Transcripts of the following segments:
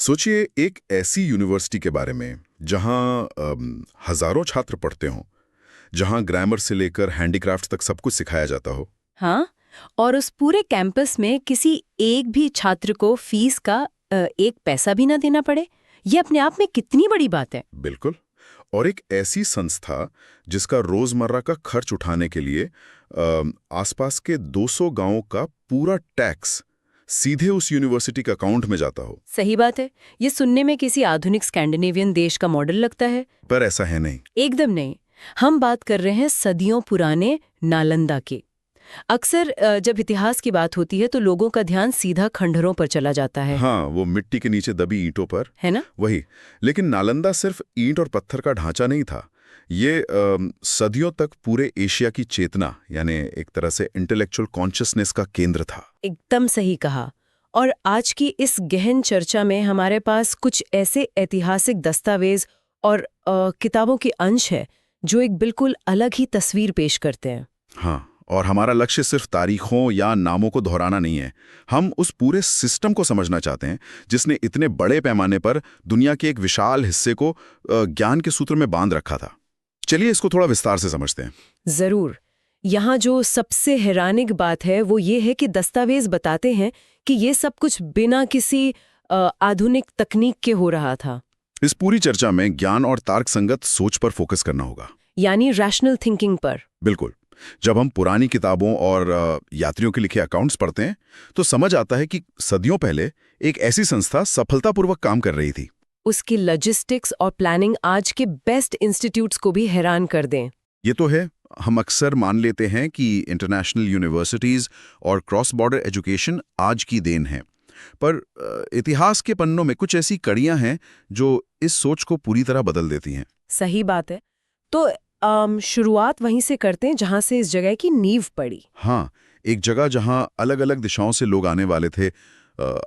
सोचिए एक ऐसी यूनिवर्सिटी के बारे में जहां हजारों छात्र पढ़ते हों, जहां ग्रामर से लेकर हैंडीक्राफ्ट तक सब कुछ सिखाया जाता हो। हाँ, और उस पूरे कैंपस में किसी एक भी छात्र को फीस का एक पैसा भी ना देना पड़े। ये अपने आप में कितनी बड़ी बात है। बिल्कुल। और एक ऐसी संस्था जिसका रोजमर्रा का खर्च उठाने के लिए आसपास के 200 गांवों का पूरा टैक्स सीधे उस यूनिवर्सिटी के अकाउंट में जाता हो। सही बात है। ये सुनने में किसी आधुनिक स्कैंडिनेवियन देश का मॉडल लगता है, पर ऐसा है नहीं। एकदम नहीं। हम बात कर रहे हैं सदियों पुराने नालंदा की। अक्सर जब इतिहास की बात होती है तो लोगों का ध्यान सीधा खंडहरों पर चला जाता है। हाँ, वो मिट्टी के नीचे दबी ईंटों पर, है ना? वही। लेकिन नालंदा सिर्फ ईंट और पत्थर का ढांचा नहीं था। ये सदियों तक पूरे एशिया की चेतना, यानी एक तरह से इंटेलेक्चुअल कॉन्शियसनेस का केंद्र था। एकदम सही कहा। और आज की इस गहन चर्चा में हमारे पास कुछ ऐसे ऐतिहासिक दस्तावेज और किताबों के अंश है जो एक बिल्कुल अलग ही तस्वीर पेश करते हैं। हाँ, और हमारा लक्ष्य सिर्फ तारीखों या नामों को दोहराना नहीं है। हम उस पूरे सिस्टम को समझना चाहते हैं जिसने इतने बड़े पैमाने पर दुनिया के एक विशाल हिस्से को ज्ञान के सूत्र में बांध रखा था। चलिए इसको थोड़ा विस्तार से समझते हैं। जरूर। यहाँ जो सबसे हैरानिक बात है वो ये है कि दस्तावेज बताते हैं कि ये सब कुछ बिना किसी आधुनिक तकनीक के हो रहा था। इस पूरी चर्चा में ज्ञान और तर्कसंगत सोच पर फोकस करना होगा, यानी रैशनल थिंकिंग पर। बिल्कुल। जब हम पुरानी किताबों और यात्रियों के लिखे अकाउंट्स पढ़ते हैं तो समझ आता है कि सदियों पहले एक ऐसी संस्था सफलतापूर्वक काम कर रही थी। उसकी लॉजिस्टिक्स और प्लानिंग आज के बेस्ट इंस्टीट्यूट्स को भी हैरान कर दें। ये तो है। हम अक्सर मान लेते हैं कि इंटरनेशनल यूनिवर्सिटीज और क्रॉस बॉर्डर एजुकेशन आज की देन है, पर इतिहास के पन्नों में कुछ ऐसी कड़ियां हैं जो इस सोच को पूरी तरह बदल देती हैं। सही बात है। तो शुरुआत वहीं से करते हैं जहां से इस जगह की नींव पड़ी। हाँ, एक जगह जहां अलग अलग दिशाओं से लोग आने वाले थे।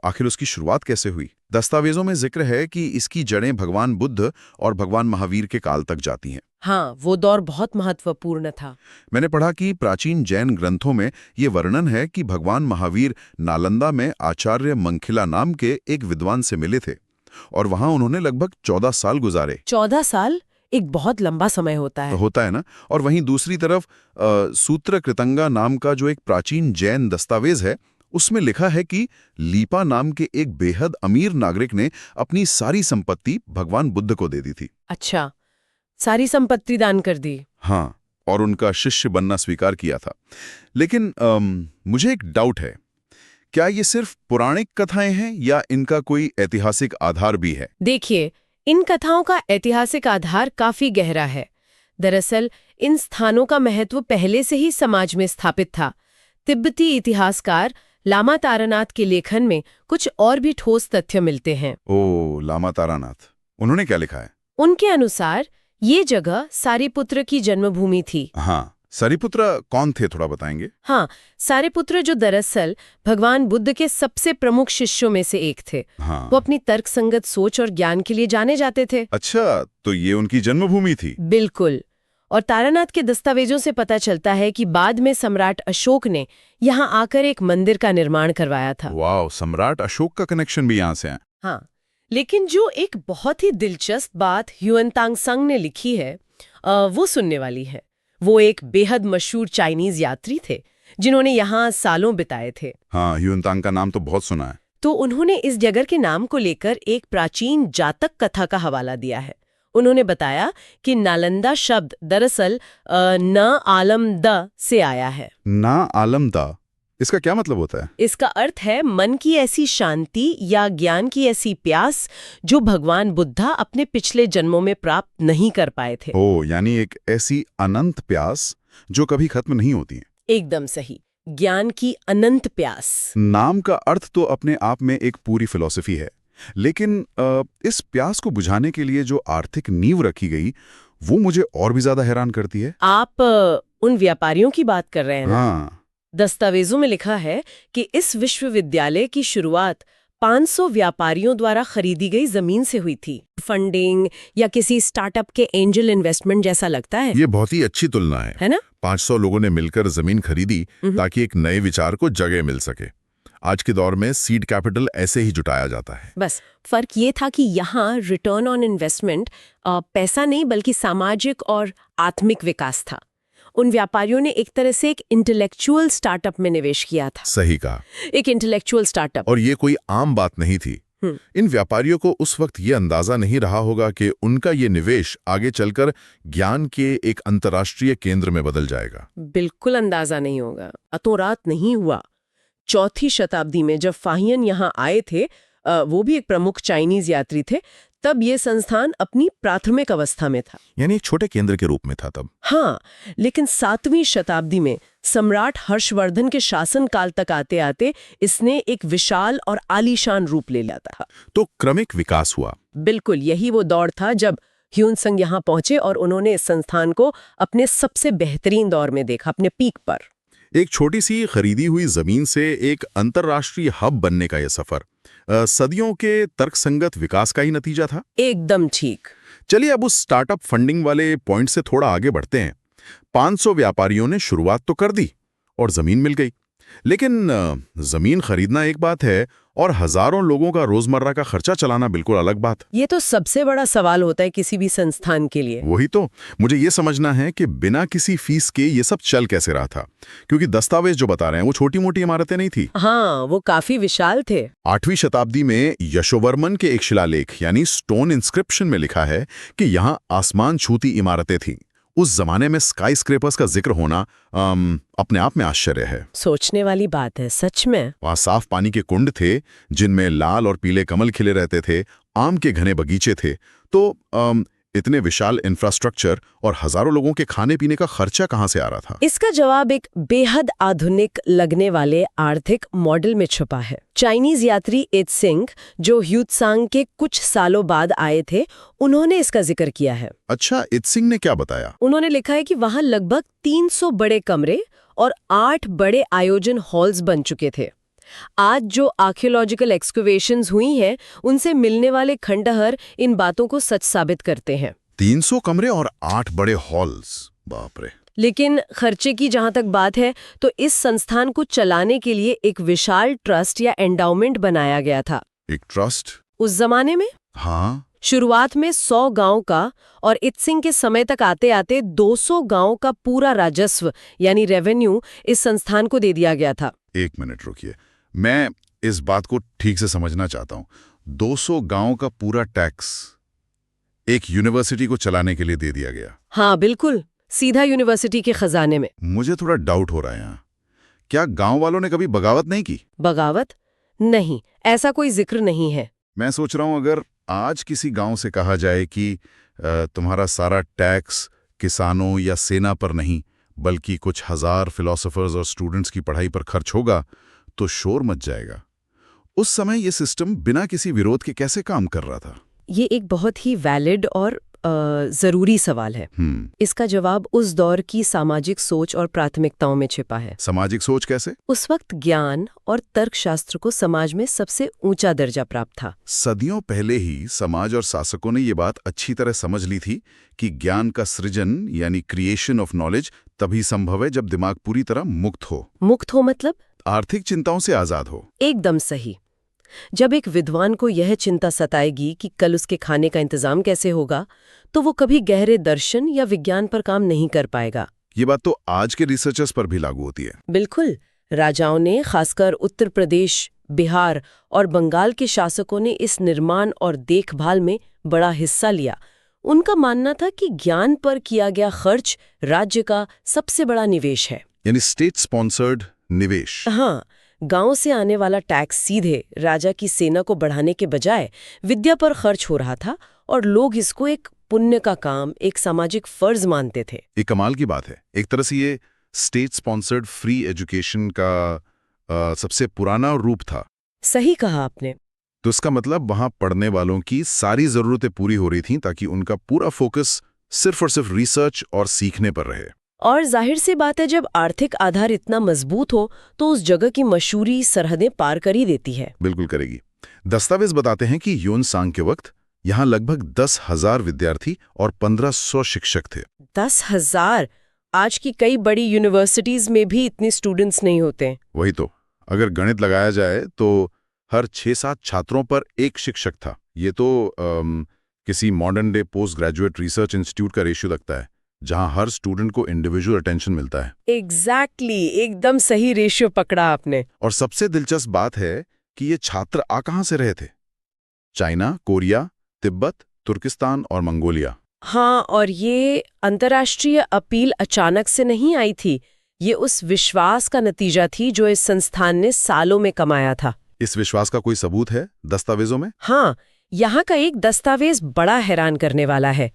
आखिर उसकी शुरुआत कैसे हुई? दस्तावेजों में जिक्र है कि इसकी जड़ें भगवान बुद्ध और भगवान महावीर के काल तक जाती हैं। हाँ, वो दौर बहुत महत्वपूर्ण था। मैंने पढ़ा कि प्राचीन जैन ग्रंथों में ये वर्णन है कि भगवान महावीर नालंदा में आचार्य मंखिला नाम के एक विद्वान से मिले थे और वहां उन्होंने लगभग 14 साल गुजारे। 14 साल एक बहुत लंबा समय होता है। तो होता है ना। और वहीं दूसरी तरफ सूत्र कृतंगा नाम का जो एक प्राचीन जैन दस्तावेज है, उसमें लिखा है कि लीपा नाम के एक बेहद अमीर नागरिक ने अपनी सारी संपत्ति भगवान बुद्ध को दे दी थी। अच्छा, सारी संपत्ति दान कर दी। हाँ, और उनका शिष्य बनना स्वीकार किया था। लेकिन मुझे एक डाउट है, क्या ये सिर्फ पौराणिक कथाएं हैं या इनका कोई ऐतिहासिक आधार भी है? देखिए, इन कथाओं का ऐतिहासिक आधार काफी गहरा है। दरअसल इन स्थानों का महत्व पहले से ही समाज में स्थापित था। तिब्बती इतिहासकार लामा तारानाथ के लेखन में कुछ और भी ठोस तथ्य मिलते हैं। ओह, लामा तारानाथ, उन्होंने क्या लिखा है? उनके अनुसार ये जगह सारिपुत्र की जन्मभूमि थी। हाँ, सारिपुत्र कौन थे, थोड़ा बताएंगे? हाँ, सारिपुत्र जो दरअसल भगवान बुद्ध के सबसे प्रमुख शिष्यों में से एक थे। हाँ। वो अपनी तर्कसंगत सोच और ज्ञान के लिए जाने जाते थे। अच्छा, तो ये उनकी जन्मभूमि थी। बिल्कुल। और तारानाथ के दस्तावेजों से पता चलता है कि बाद में सम्राट अशोक ने यहाँ आकर एक मंदिर का निर्माण करवाया था। वाह, सम्राट अशोक का कनेक्शन भी यहाँ से है। हाँ, लेकिन जो एक बहुत ही दिलचस्प बात ह्यूएन त्सांग ने लिखी है वो सुनने वाली है। वो एक बेहद मशहूर चाइनीज यात्री थे जिन्होंने यहाँ सालों बिताए थे। हाँ, ह्यूएन त्सांग का नाम तो बहुत सुना है। तो उन्होंने इस जगह के नाम को लेकर एक प्राचीन जातक कथा का हवाला दिया है। उन्होंने बताया कि नालंदा शब्द दरअसल न आलम द से आया है। ना आलम दा, इसका क्या मतलब होता है? इसका अर्थ है मन की ऐसी शांति या ज्ञान की ऐसी प्यास जो भगवान बुद्धा अपने पिछले जन्मों में प्राप्त नहीं कर पाए थे। ओह, यानी एक ऐसी अनंत प्यास जो कभी खत्म नहीं होती है। एकदम सही, ज्ञान की अनंत प्यास। नाम का अर्थ तो अपने आप में एक पूरी फिलॉसफी है, लेकिन इस प्यास को बुझाने के लिए जो आर्थिक नींव रखी गई वो मुझे और भी ज्यादा हैरान करती है। आप उन व्यापारियों की बात कर रहे हैं ना? हाँ। दस्तावेजों में लिखा है कि इस विश्वविद्यालय की शुरुआत 500 व्यापारियों द्वारा खरीदी गई जमीन से हुई थी। फंडिंग या किसी स्टार्टअप के एंजल इन्वेस्टमेंट जैसा लगता है। ये बहुत ही अच्छी तुलना है ना? 500 लोगों ने मिलकर जमीन खरीदी ताकि एक नए विचार को जगह मिल सके। आज के दौर में सीड कैपिटल ऐसे ही जुटाया जाता है। बस फर्क ये था कि यहाँ रिटर्न ऑन इन्वेस्टमेंट पैसा नहीं बल्कि सामाजिक और आत्मिक विकास था। उन व्यापारियों ने एक तरह से एक इंटेलेक्चुअल स्टार्टअप में निवेश किया था। सही कहा। एक इंटेलेक्चुअल स्टार्टअप। और ये कोई आम बात नहीं थी। इन व्यापारियों को उस वक्त ये अंदाजा नहीं रहा होगा कि उनका ये निवेश आगे चलकर ज्ञान के एक अंतर्राष्ट्रीय केंद्र में बदल जाएगा। बिल्कुल अंदाजा नहीं होगा। अतोरात नहीं हुआ। 4वीं शताब्दी में जब फाहियन यहाँ आए थे, वो भी एक प्रमुख चाइनीज यात्री थे, तब ये संस्थान अपनी प्राथमिक अवस्था में था। यानी एक छोटे केंद्र के रूप में था तब। हाँ, लेकिन 7वीं शताब्दी में सम्राट हर्षवर्धन के शासनकाल तक आते आते इसने एक विशाल और आलीशान रूप ले लिया था। तो क्रमिक विकास हुआ। बिल्कुल, यही वो दौर था जब ह्यूनसंग यहाँ पहुंचे और उन्होंने इस संस्थान को अपने सबसे बेहतरीन दौर में देखा, अपने पीक पर। एक छोटी सी खरीदी हुई जमीन से एक अंतर्राष्ट्रीय हब बनने का यह सफर सदियों के तर्कसंगत विकास का ही नतीजा था। एकदम ठीक। चलिए अब उस स्टार्टअप फंडिंग वाले पॉइंट से थोड़ा आगे बढ़ते हैं। 500 व्यापारियों ने शुरुआत तो कर दी और जमीन मिल गई, लेकिन जमीन खरीदना एक बात है और हजारों लोगों का रोजमर्रा का खर्चा चलाना बिल्कुल अलग बात। ये तो सबसे बड़ा सवाल होता है किसी भी संस्थान के लिए। वही तो मुझे ये समझना है कि बिना किसी फीस के ये सब चल कैसे रहा था, क्योंकि दस्तावेज जो बता रहे हैं वो छोटी मोटी इमारतें नहीं थी। हाँ, वो काफी विशाल थे। 8वीं शताब्दी में यशोवर्मन के एक शिलालेख यानी स्टोन इंस्क्रिप्शन में लिखा है कि यहाँ आसमान छूती इमारतें थीं। उस जमाने में स्काई स्क्रेपर्स का जिक्र होना अपने आप में आश्चर्य है। सोचने वाली बात है, सच में। वहाँ साफ पानी के कुंड थे जिनमें लाल और पीले कमल खिले रहते थे, आम के घने बगीचे थे। तो इतने विशाल इंफ्रास्ट्रक्चर और हजारों लोगों के खाने पीने का खर्चा कहाँ से आ रहा था? इसका जवाब एक बेहद आधुनिक लगने वाले आर्थिक मॉडल में छुपा है। चाइनीज यात्री इत्सिंग, जो ह्यूत्सांग के कुछ सालों बाद आए थे, उन्होंने इसका जिक्र किया है। अच्छा, इत्सिंग ने क्या बताया? उन्होंने लिखा है कि वहां लगभग 300 बड़े कमरे और 8 बड़े आयोजन हॉल्स बन चुके थे। आज जो आर्कियोलॉजिकल एक्सकवेशंस हुई हैं, उनसे मिलने वाले खंडहर इन बातों को सच साबित करते हैं। 300 कमरे और 8 बड़े हॉल्स, बाप रे। लेकिन खर्चे की जहां तक बात है, तो इस संस्थान को चलाने के लिए एक विशाल ट्रस्ट या एंडाउमेंट बनाया गया था। एक ट्रस्ट? उस जमाने में? हाँ। शुरुआत में 100 गांव का और इत्सिंग के समय तक आते आते 200 गांव का पूरा राजस्व यानी रेवेन्यू इस संस्थान को दे दिया गया था। 1 मिनट रुकिए, मैं इस बात को ठीक से समझना चाहता हूँ। 200 गांव का पूरा टैक्स एक यूनिवर्सिटी को चलाने के लिए दे दिया गया? हाँ बिल्कुल, सीधा यूनिवर्सिटी के खजाने में। मुझे थोड़ा डाउट हो रहा है यहाँ। क्या गांव वालों ने कभी बगावत नहीं की? बगावत? नहीं, ऐसा कोई जिक्र नहीं है। मैं सोच रहा हूँ अगर आज किसी गांव से कहा जाए कि तुम्हारा सारा टैक्स किसानों या सेना पर नहीं बल्कि कुछ हजार फिलोसोफर्स और स्टूडेंट्स की पढ़ाई पर खर्च होगा, तो शोर मच जाएगा। उस समय ये सिस्टम बिना किसी विरोध के कैसे काम कर रहा था? ये एक बहुत ही वैलिड और जरूरी सवाल है। इसका जवाब उस दौर की सामाजिक सोच और प्राथमिकताओं में छिपा है। सामाजिक सोच कैसे? उस वक्त ज्ञान और तर्कशास्त्र को समाज में सबसे ऊंचा दर्जा प्राप्त था। सदियों पहले ही समाज और शासकों ने ये बात अच्छी तरह समझ ली थी कि ज्ञान का सृजन यानी क्रिएशन ऑफ नॉलेज तभी संभव है जब दिमाग पूरी तरह मुक्त हो। मुक्त हो मतलब? आर्थिक चिंताओं से आजाद हो। एकदम सही। जब एक विद्वान को यह चिंता सताएगी कि कल उसके खाने का इंतजाम कैसे होगा, तो वो कभी गहरे दर्शन या विज्ञान पर काम नहीं कर पाएगा। ये बात तो आज के रिसर्चर्स पर भी लागू होती है। बिल्कुल। राजाओं ने, खासकर उत्तर प्रदेश, बिहार और बंगाल के शासकों ने इस निर्माण और देखभाल में बड़ा हिस्सा लिया। उनका मानना था कि ज्ञान पर किया गया खर्च राज्य का सबसे बड़ा निवेश है, यानी स्टेट स्पॉन्सर्ड निवेश। हाँ, गांव से आने वाला टैक्स सीधे राजा की सेना को बढ़ाने के बजाय विद्या पर खर्च हो रहा था और लोग इसको एक पुण्य का काम, एक सामाजिक फर्ज मानते थे। एक कमाल की बात है। एक तरह से ये स्टेट स्पॉन्सर्ड फ्री एजुकेशन का सबसे पुराना रूप था। सही कहा आपने। तो इसका मतलब वहां पढ़ने वालों की सारी जरूरतें पूरी हो रही थीं ताकि उनका पूरा फोकस सिर्फ और सिर्फ रिसर्च और सीखने पर रहे। और जाहिर सी बात है, जब आर्थिक आधार इतना मजबूत हो तो उस जगह की मशहूरी सरहदें पार कर ही देती है। बिल्कुल करेगी। दस्तावेज बताते हैं कि ह्यूनसांग के वक्त यहाँ लगभग 10,000 विद्यार्थी और 1500 शिक्षक थे। 10,000? आज की कई बड़ी यूनिवर्सिटीज में भी इतने स्टूडेंट्स नहीं होते। वही तो। अगर गणित लगाया जाए तो हर 6-7 छात्रों पर एक शिक्षक था। ये तो किसी modern day post graduate research institute का रेशियो लगता है, जहां हर स्टूडेंट को इंडिविजुअल अटेंशन मिलता है। एग्जैक्टली, एकदम सही रेशियो पकड़ा आपने। और सबसे दिलचस्प बात है कि ये छात्र आ कहां से रहे थे? चाइना, कोरिया, तिब्बत, तुर्किस्तान और मंगोलिया। हाँ, और ये अंतर्राष्ट्रीय अपील अचानक से नहीं आई थी। ये उस विश्वास का नतीजा थी जो इस संस्थान ने सालों में कमाया था। इस विश्वास का कोई सबूत है दस्तावेजों में? हाँ, यहाँ का एक दस्तावेज बड़ा हैरान करने वाला है।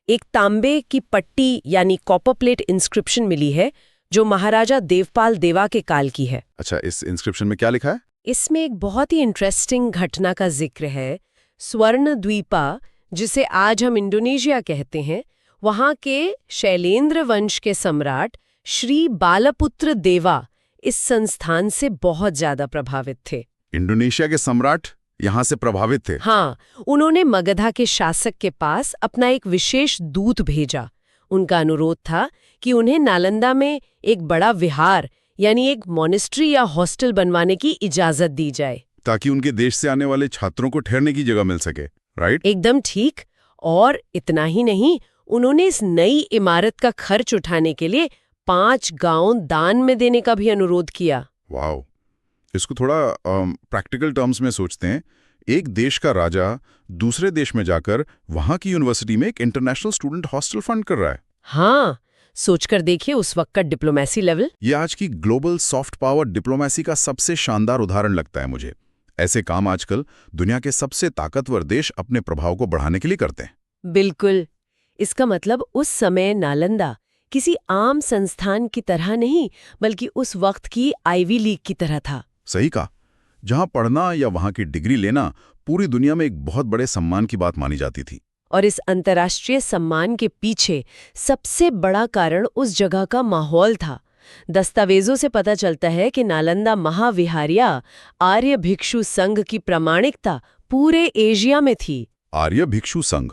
एक तांबे की पट्टी यानी कॉपर प्लेट इंस्क्रिप्शन मिली है जो महाराजा देवपाल देवा के काल की है। अच्छा, इस इंस्क्रिप्शन में क्या लिखा है? इसमें एक बहुत ही इंटरेस्टिंग घटना का जिक्र है। स्वर्ण द्वीपा, जिसे आज हम इंडोनेशिया कहते हैं, वहाँ के शैलेंद्र वंश के सम्राट श्री बालपुत्र देवा इस संस्थान से बहुत ज्यादा प्रभावित थे। इंडोनेशिया के सम्राट यहाँ से प्रभावित थे? हाँ, उन्होंने मगधा के शासक के पास अपना एक विशेष दूत भेजा। उनका अनुरोध था कि उन्हें नालंदा में एक बड़ा विहार यानी एक मॉनेस्ट्री या हॉस्टल बनवाने की इजाजत दी जाए, ताकि उनके देश से आने वाले छात्रों को ठहरने की जगह मिल सके, राइट? एकदम ठीक। और इतना ही नहीं, उन्होंने इस नई इमारत का खर्च उठाने के लिए 5 गांव दान में देने का भी अनुरोध किया। वाओ! इसको थोड़ा प्रैक्टिकल टर्म्स में सोचते हैं। एक देश का राजा दूसरे देश में जाकर वहां की यूनिवर्सिटी में एक इंटरनेशनल स्टूडेंट हॉस्टल फंड कर रहा है। हाँ, सोचकर देखिए उस वक्त का डिप्लोमेसी लेवल। ये आज की ग्लोबल सॉफ्ट पावर डिप्लोमेसी का सबसे शानदार उदाहरण लगता है मुझे। ऐसे काम आजकल दुनिया के सबसे ताकतवर देश अपने प्रभाव को बढ़ाने के लिए करते हैं। बिल्कुल। इसका मतलब उस समय नालंदा किसी आम संस्थान की तरह नहीं, बल्कि उस वक्त की आईवी लीग की तरह था। सही कहा। जहां पढ़ना या वहां की डिग्री लेना पूरी दुनिया में एक बहुत बड़े सम्मान की बात मानी जाती थी। और इस अंतर्राष्ट्रीय सम्मान के पीछे सबसे बड़ा कारण उस जगह का माहौल था। दस्तावेजों से पता चलता है कि नालंदा महाविहारिया आर्य भिक्षु संघ की प्रामाणिकता पूरे एशिया में थी। आर्य भिक्षु संघ,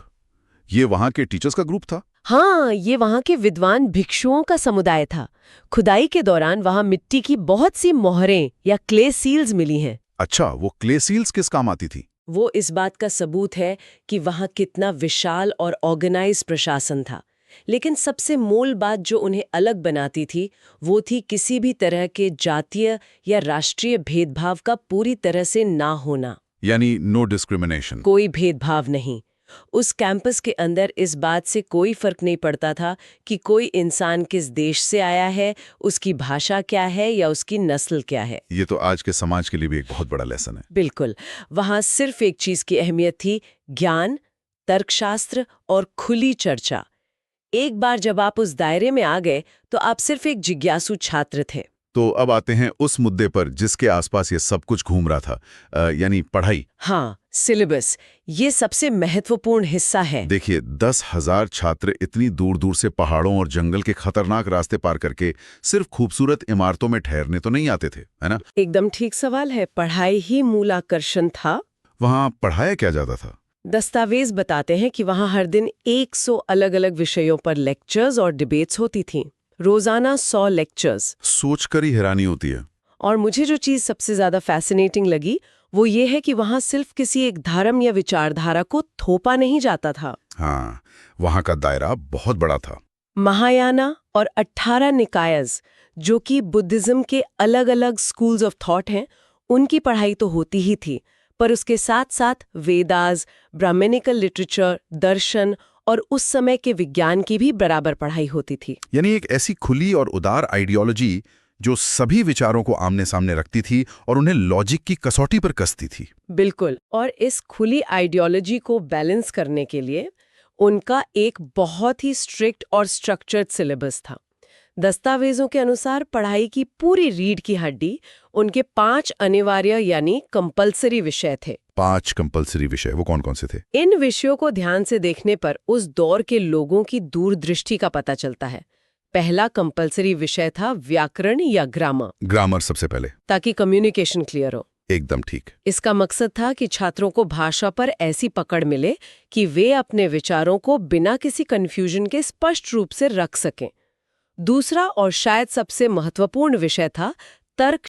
ये वहां के टीचर्स का ग्रुप था? हाँ, ये वहाँ के विद्वान भिक्षुओं का समुदाय था। खुदाई के दौरान वहाँ मिट्टी की बहुत सी मोहरें या क्ले सील्स मिली हैं। अच्छा, वो क्ले सील्स किस काम आती थी? वो इस बात का सबूत है कि वहाँ कितना विशाल और ऑर्गेनाइज प्रशासन था। लेकिन सबसे मूल बात जो उन्हें अलग बनाती थी, वो थी किसी भी तरह के जातीय या राष्ट्रीय भेदभाव का पूरी तरह से ना होना। यानी नो डिस्क्रिमिनेशन। कोई भेदभाव नहीं। उस कैंपस के अंदर इस बात से कोई फर्क नहीं पड़ता था कि कोई इंसान किस देश से आया है, उसकी भाषा क्या है या उसकी नस्ल क्या है। ये तो आज के समाज के लिए भी एक बहुत बड़ा लेसन है। बिल्कुल। वहाँ सिर्फ एक चीज की अहमियत थी, ज्ञान, तर्कशास्त्र और खुली चर्चा। एक बार जब आप उस दायरे में आ गए तो आप सिर्फ एक जिज्ञासु छात्र थे। तो अब आते हैं उस मुद्दे पर जिसके आसपास ये सब कुछ घूम रहा था, यानी पढ़ाई। हाँ, सिलेबस। ये सबसे महत्वपूर्ण हिस्सा है। देखिए, 10,000 छात्र इतनी दूर दूर से पहाड़ों और जंगल के खतरनाक रास्ते पार करके सिर्फ खूबसूरत इमारतों में ठहरने तो नहीं आते थे, है ना? एकदम ठीक सवाल है। पढ़ाई ही मूल आकर्षण था। वहाँ पढ़ाया क्या जाता था? दस्तावेज बताते हैं कि वहाँ हर दिन 100 अलग-अलग विषयों पर लेक्चर्स और डिबेट्स होती थीं। रोजाना 100 लेक्चर्स। सोचकर ही हैरानी होती है। और मुझे जो चीज़ सबसे ज़्यादा फैसिनेटिंग लगी वो ये है कि वहाँ सिर्फ किसी एक धर्म या विचारधारा को थोपा नहीं जाता था। हाँ, वहाँ का दायरा बहुत बड़ा था। महायाना और 18 निकायज, जो कि बुद्धिज्म के अलग-अलग स्कूल्स ऑफ थॉट हैं, उनकी पढ़ाई तो होती ही थी, पर उसके साथ साथ वेदास, ब्राह्मणिकल लिटरेचर, दर्शन और उस समय के विज्ञान की भी बराबर पढ़ाई होती थी। यानी एक ऐसी खुली और उदार आइडियोलॉजी जो सभी विचारों को आमने सामने रखती थी और उन्हें लॉजिक की कसौटी पर कसती थी। बिल्कुल। और इस खुली आइडियोलॉजी को बैलेंस करने के लिए उनका एक बहुत ही स्ट्रिक्ट और स्ट्रक्चर्ड सिलेबस था। दस्तावेजों के अनुसार पढ़ाई की पूरी रीढ़ की हड्डी उनके 5 अनिवार्य यानी कंपल्सरी विषय थे। 5 कंपल्सरी विषय, वो कौन कौन से थे? इन विषयों को ध्यान से देखने पर उस दौर के लोगों की दूरदृष्टि का पता चलता है। पहला कंपल्सरी विषय था व्याकरण या ग्रामर। ग्रामर सबसे पहले, ताकि कम्युनिकेशन क्लियर हो। एकदम ठीक। इसका मकसद था कि छात्रों को भाषा पर ऐसी पकड़ मिले कि वे अपने विचारों को बिना किसी कन्फ्यूजन के स्पष्ट रूप से रख सकें। दूसरा और शायद सबसे महत्वपूर्ण विषय था तर्क